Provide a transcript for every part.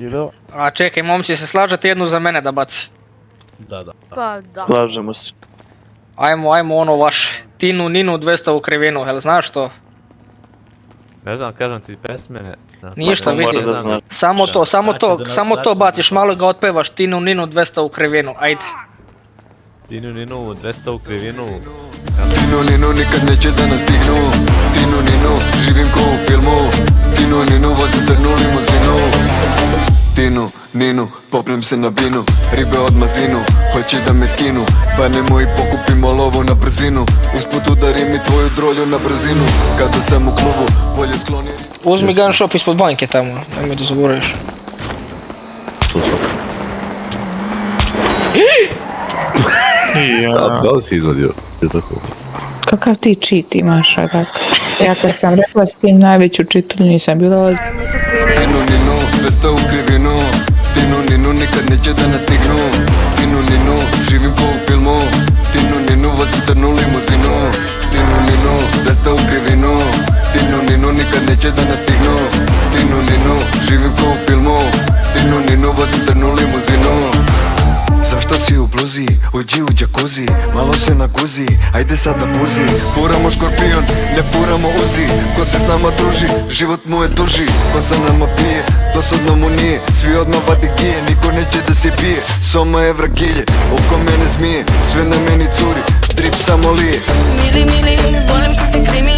Idemo. A čekaj, momci, se slažete jednu za mene da baci? Da. Pa da. Slažemo se. Ajmo ono vaše. Tinu, Ninu, 200 u krivinu, jel znaš to? Ne znam, kažem ti pesme. Ništa, mora vidi. da znaš. Samo to baciš, malo ga otpevaš, Tinu, Ninu, 200 u krivinu, ajde. Tinu Ninu, 200 u krivinu. Tinu Ninu nikad neće da nas stignu. Tinu Ninu, živim ko u filmu. Tinu Ninu, vozim crnu limuzinu. Tinu Ninu, popnem se na binu. Ribe od mazinu, hoće da me skinu. Pa nemoj pokupimo lovu na brzinu. Usput udarim i tvoju drolju na brzinu. Kada sam u klubu, bolje skloni. Uzmi gun shop ispod banke tamo, nemoj da zaboraviš. Da li si izvadio? Kakav ti cheat imaš, Adak? Ja kad sam rekla spin najveću čitulju nisam bila ozbiljna. Tinu Ninu, 200 u krivinu. Tinu Ninu, nikad neće da nas stignu. Tinu Ninu, živim ko u filmu. Tinu Ninu, vozim crnu limuzinu. Tinu Ninu, 200 u krivinu. Tinu Ninu, nikad neće da nas stignu. Tinu Ninu, živim ko u filmu. Tinu Ninu, vozim crnu limuzinu. Zašto si u bluzi, uđi u džakuzi, malo se naguzi, ajde sad da buzi. Furamo škorpion, ne furamo uzi, ko se s nama druži, život mu je duži. Ko sa nama pije, dosadno mu nije, svi odmah vadi gije, niko neće da se bije. Soma je vragilje, oko mene zmije, sve na meni curi, drip samo lije. Mili, volim što se krimi,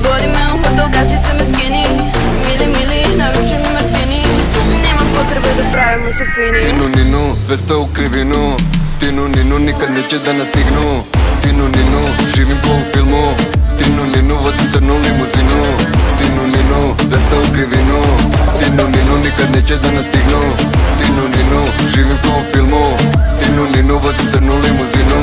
voli me u hotel, gačice me skini. Mili, naručujem mi martini, nema potrebe da pravimo se fini. Tinu Ninu, 200 u krivinu. Tinu Ninu, nikad neće da nas stignu. Tinu Ninu, živim ko u filmu. Tinu Ninu, vozim crnu limuzinu. Tinu Ninu, 200 u krivinu. Tinu Ninu, nikad neće da nas stignu. Tinu Ninu, živim ko u filmu. Tinu Ninu, vozim crnu limuzinu.